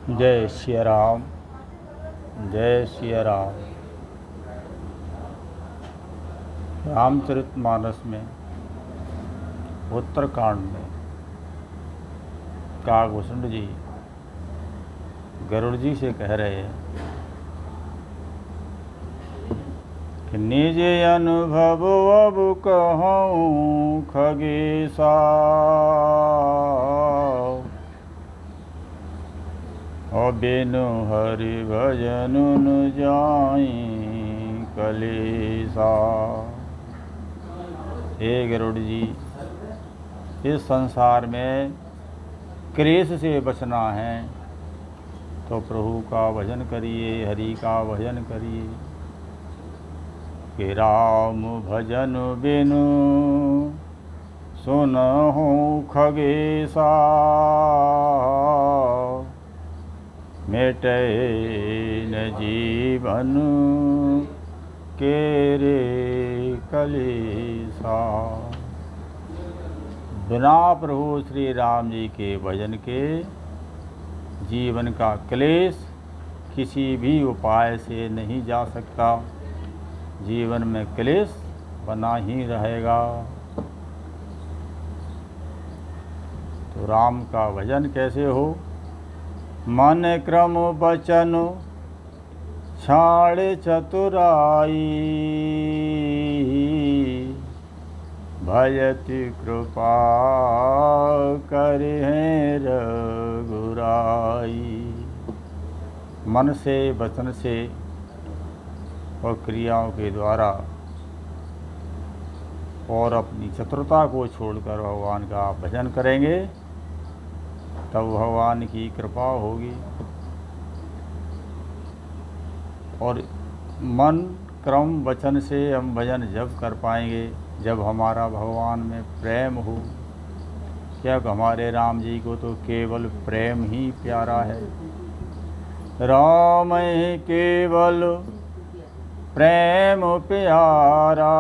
जय श्री राम। जय श्री राम। रामचरितमानस में उत्तरकांड में काकभूषण जी गरुड़ जी से कह रहे हैं कि निज अनुभव अब कहूँ खगेशा, बिनु हरि भजन न जाई कलेसा। हे गरुड़ जी, इस संसार में क्लेश से बचना है तो प्रभु का भजन करिए, हरि का भजन करिए। कि राम भजन बिनु सुनहु खगेशा, मेटे न जीवन के रे कलेसा। बिना प्रभु श्री राम जी के भजन के जीवन का क्लेश किसी भी उपाय से नहीं जा सकता। जीवन में क्लेश बना ही रहेगा। तो राम का भजन कैसे हो? मन क्रम बचन छाड़ चतुराई, भजति कृपा करें रघुराई। मन से, वचन से और क्रियाओं के द्वारा और अपनी चतुरता को छोड़कर भगवान का भजन करेंगे तब भगवान की कृपा होगी। और मन क्रम वचन से हम भजन जब कर पाएंगे जब हमारा भगवान में प्रेम हो। क्योंकि हमारे राम जी को तो केवल प्रेम ही प्यारा है। राम ही केवल प्रेम प्यारा,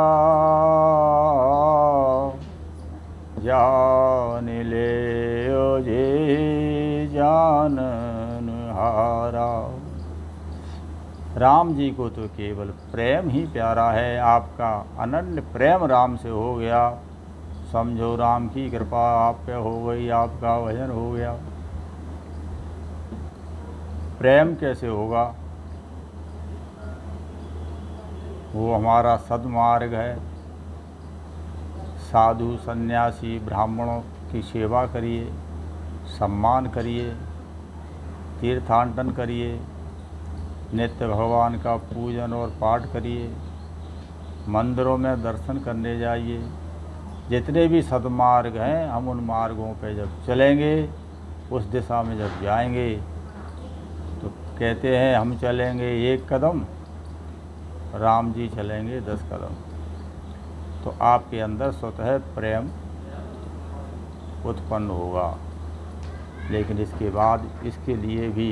जान ले जे जानन हारा। राम जी को तो केवल प्रेम ही प्यारा है। आपका अनन्य प्रेम राम से हो गया, समझो राम की कृपा आप पे हो गई, आपका भजन हो गया। प्रेम कैसे होगा? वो हमारा सद्मार्ग है। साधु सन्यासी ब्राह्मणों की सेवा करिए, सम्मान करिए, तीर्थाटन करिए, नित्य भगवान का पूजन और पाठ करिए, मंदिरों में दर्शन करने जाइए। जितने भी सद्मार्ग हैं हम उन मार्गों पे जब चलेंगे, उस दिशा में जब जाएंगे तो कहते हैं हम चलेंगे 1 कदम, राम जी चलेंगे 10 कदम। तो आपके अंदर स्वतः प्रेम उत्पन्न होगा। लेकिन इसके बाद इसके लिए भी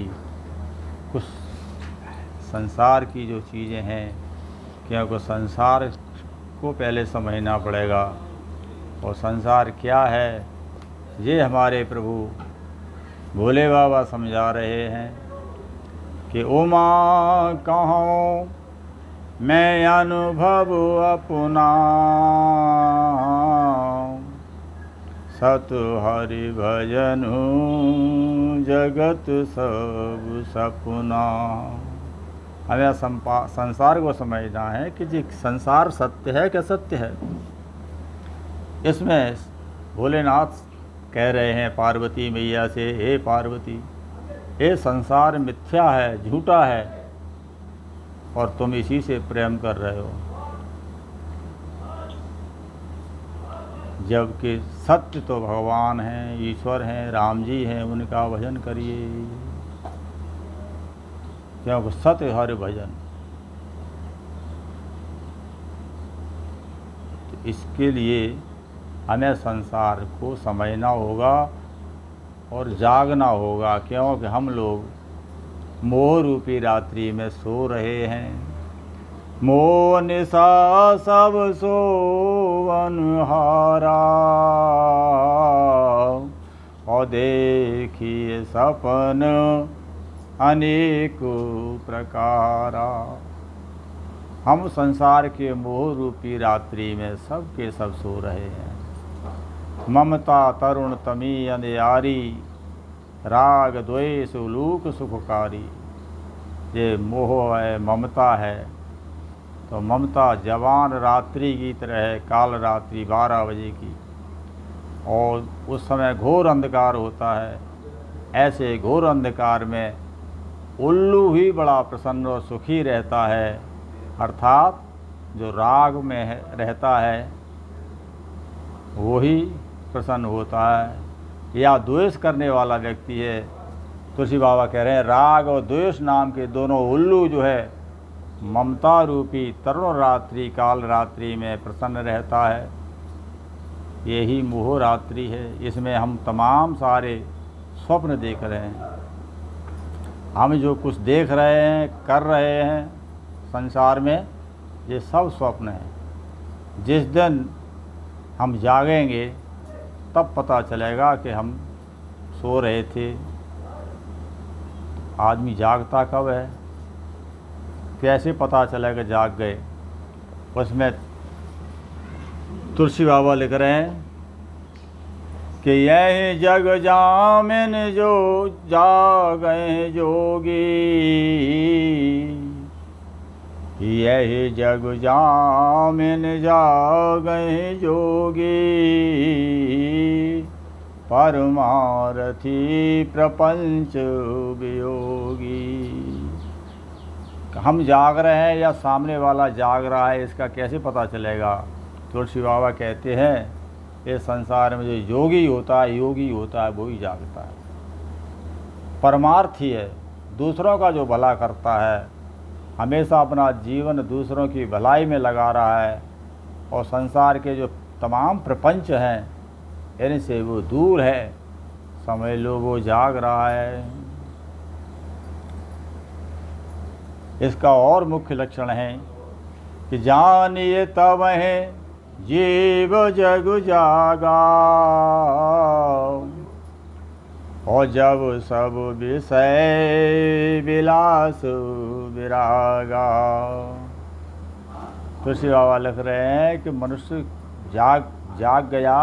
कुछ संसार की जो चीज़ें हैं, क्योंकि संसार को पहले समझना पड़ेगा। और संसार क्या है ये हमारे प्रभु भोले बाबा समझा रहे हैं कि उमा कहूँ मैं अनुभव अपना, सत हरि भजन जगत सब सपना। हमें संसार को समझना है कि जी संसार सत्य है क्या सत्य है। इसमें भोलेनाथ कह रहे हैं पार्वती मैया से, हे पार्वती, ये संसार मिथ्या है, झूठा है और तुम इसी से प्रेम कर रहे हो। जबकि सत्य तो भगवान हैं, ईश्वर हैं, राम जी हैं, उनका भजन करिए। क्योंकि सत्य हरि भजन। तो इसके लिए हमें संसार को समझना होगा और जागना होगा। क्योंकि हम लोग मोह रूपी रात्रि में सो रहे हैं। मोह निशा सब सोवन हारा, और देखिए सपन अनेक प्रकारा। हम संसार के मोह रूपी रात्रि में सब के सब सो रहे हैं। ममता तरुण तमी अंधियारी, राग द्वेष उलूक सुखकारी। ये मोह है, ममता है, तो ममता जवान रात्रि की तरह है, काल रात्रि 12 बजे की, और उस समय घोर अंधकार होता है। ऐसे घोर अंधकार में उल्लू ही बड़ा प्रसन्न और सुखी रहता है, अर्थात जो राग में रहता है वो ही प्रसन्न होता है। या द्वेष करने वाला व्यक्ति है, तुलसी बाबा कह रहे हैं राग और द्वेष नाम के दोनों उल्लू जो है ममता रूपी तरुण रात्रि काल रात्रि में प्रसन्न रहता है। यही मोह रात्रि है। इसमें हम तमाम सारे स्वप्न देख रहे हैं। हम जो कुछ देख रहे हैं, कर रहे हैं संसार में, ये सब स्वप्न है। जिस दिन हम जागेंगे तब पता चलेगा कि हम सो रहे थे। आदमी जागता कब है, कैसे पता चलेगा जाग गए? उसमें तुलसी बाबा लिख रहे हैं कि यह जग जामिन जो जागए जोगी, यह जग जामिन जागए जोगी, परमारथी प्रपंच वियोगी। हम जाग रहे हैं या सामने वाला जाग रहा है, इसका कैसे पता चलेगा? तुलसी बाबा कहते हैं इस संसार में जो योगी होता है, योगी होता है, वो ही जागता है। परमार्थी है, दूसरों का जो भला करता है, हमेशा अपना जीवन दूसरों की भलाई में लगा रहा है, और संसार के जो तमाम प्रपंच हैं इनसे वो दूर है, समझ लो वो जाग रहा है। इसका और मुख्य लक्षण है कि जानिए तब है जीव जग जागा, और जब सब विषय विलास विरागा। तुलसी बाबा लिख रहे हैं कि मनुष्य जाग गया,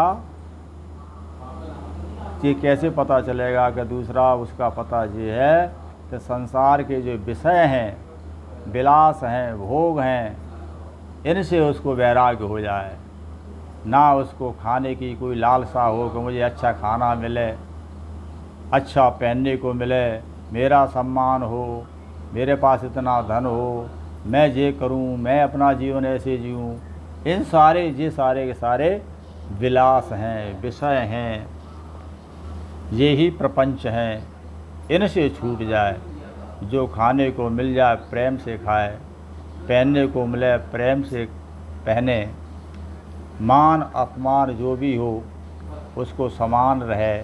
ये कैसे पता चलेगा कि दूसरा उसका पता ये है कि संसार के जो विषय हैं, विलास हैं, भोग हैं, इनसे उसको वैराग्य हो जाए। ना उसको खाने की कोई लालसा हो कि मुझे अच्छा खाना मिले, अच्छा पहनने को मिले, मेरा सम्मान हो, मेरे पास इतना धन हो, मैं ये करूं, मैं अपना जीवन ऐसे जीऊं। इन सारे ये सारे के सारे विलास हैं, विषय हैं, ये ही प्रपंच हैं। इनसे छूट जाए। जो खाने को मिल जाए प्रेम से खाए, पहनने को मिले प्रेम से पहने, मान अपमान जो भी हो उसको समान रहे,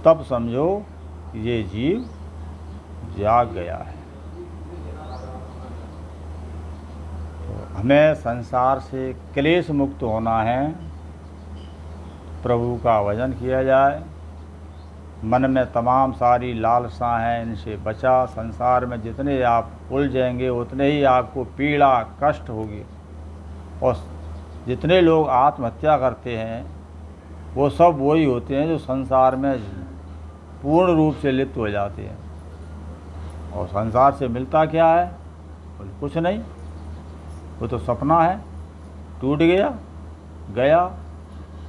तब समझो ये जीव जाग गया है। तो हमें संसार से क्लेश मुक्त होना है। प्रभु का भजन किया जाए, मन में तमाम सारी लालसा हैं इनसे बचा। संसार में जितने आप उलझेंगे उतने ही आपको पीड़ा कष्ट होगी। और जितने लोग आत्महत्या करते हैं वो सब वही होते हैं जो संसार में पूर्ण रूप से लिप्त हो जाते हैं। और संसार से मिलता क्या है? कुछ नहीं, वो तो सपना है, टूट गया गया।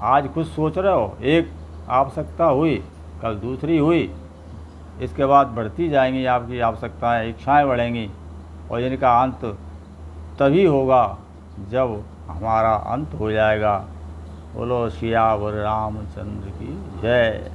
आज कुछ सोच रहे हो, एक आवश्यकता हुई, कल दूसरी हुई, इसके बाद बढ़ती जाएंगी आपकी आवश्यकताएं, इच्छाएं बढ़ेंगी, और इनका अंत तभी होगा जब हमारा अंत हो जाएगा। बोलो सियावर रामचंद्र की जय।